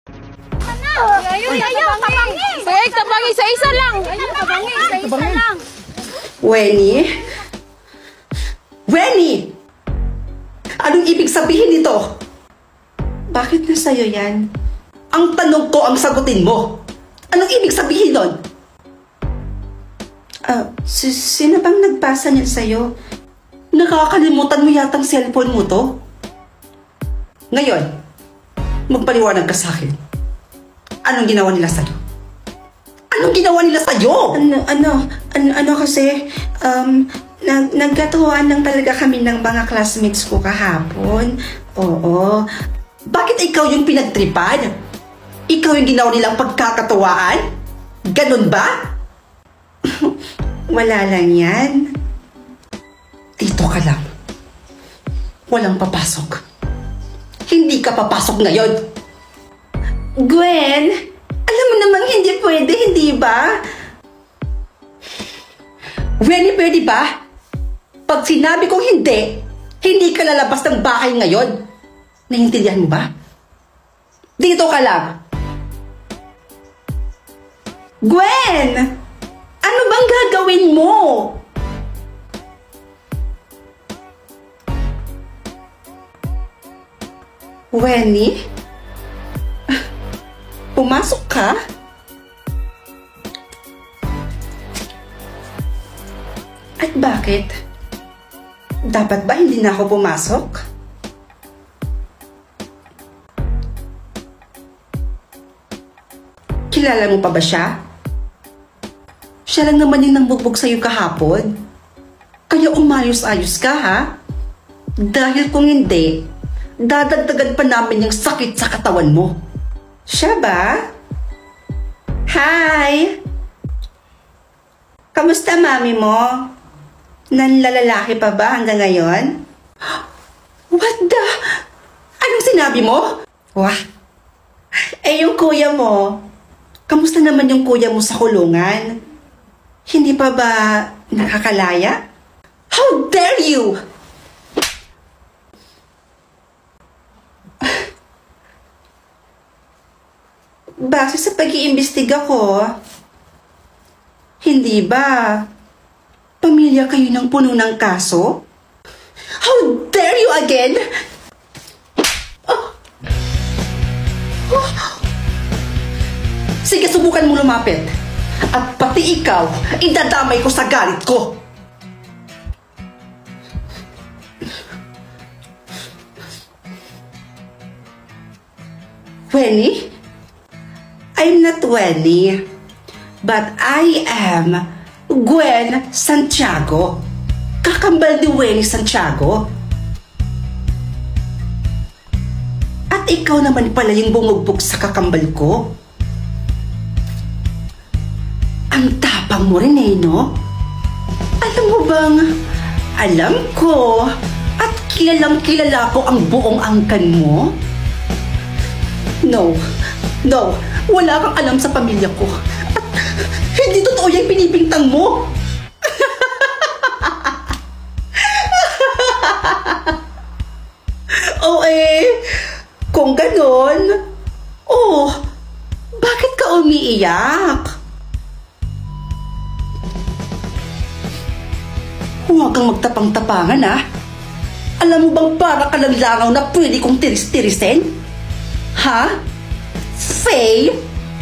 Ayaw, tabangin! Ay, tabangin sa isa lang! Ayaw, tabangin, sa isa lang! Weni? Weni! Anong ibig sabihin nito? Bakit na sa'yo yan? Ang tanong ko ang sagutin mo. Anong ibig sabihin nun? Sino bang nagpasa niyan sa'yo? Nakakalimutan mo yatang cellphone mo to? Ngayon, magpaliwanag ka sa akin. Anong ginawa nila sa'yo? Anong ginawa nila sa'yo? Ano kasi, nagkatuwaan lang talaga kami ng mga classmates ko kahapon. Oo. Bakit ikaw yung pinagtripan? Ikaw yung ginawa nilang pagkakatuwaan? Ganun ba? Wala lang yan. Dito ka lang. Walang papasok. Hindi ka papasok ngayon. Gwen, alam mo namang hindi pwede, hindi ba? Gwen, pwede ba? Pag sinabi kong hindi, hindi ka lalabas ng bahay ngayon. Naiintindihan mo ba? Dito ka lang. Gwen! Ano bang gagawin mo? Wenny? Pumasok ka? At bakit? Dapat ba hindi na ako pumasok? Kilala mo pa ba siya? Siya lang naman yung nambugbog sa'yo kahapon. Kaya umayos-ayos ka, ha? Dahil kung hindi, dadagdagan pa namin yung sakit sa katawan mo. Siya ba? Hi! Kamusta mami mo? Nanlalalaki pa ba hanggang ngayon? What the? Anong sinabi mo? Wah! Eh yung kuya mo, kamusta naman yung kuya mo sa kulungan? Hindi pa ba nakakalaya? How dare you! Base sa pag-iimbestiga ko, hindi ba pamilya kayo ng puno ng kaso? How dare you again? Sige, subukan mo lumapit. At pati ikaw, idadamay ko sa galit ko. Wenny? I'm not Wenny, but I am Gwen Santiago. Kakambal ni Wenny Santiago. At ikaw naman pala yung bumugbog sa kakambal ko. Ang tapang mo rin eh, no? Alam mo bang, alam ko at kilalang kilala ko ang buong angkan mo? No, wala kang alam sa pamilya ko. At hindi totoo yung pinipintang mo. Kung ganon, bakit ka umiiyak? Huwag kang magtapang-tapangan, ha? Alam mo bang para ka lang langaw na pwede kong tiris-tirisin? Ha? Faye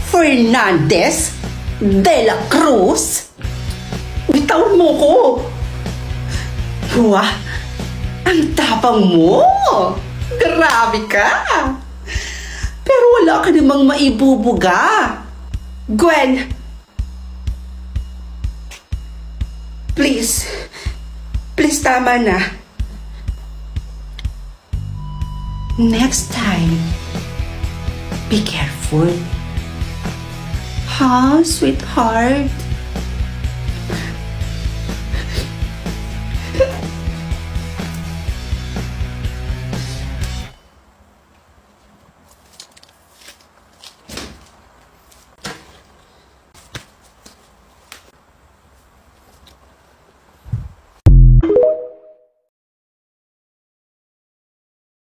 Fernandez de la Cruz? Bitawan mo ko! Wah! Ang tapang mo! Grabe ka! Pero wala ka namang maibubuga! Gwen! Please, tama na. Next time, be careful. Ha, sweetheart?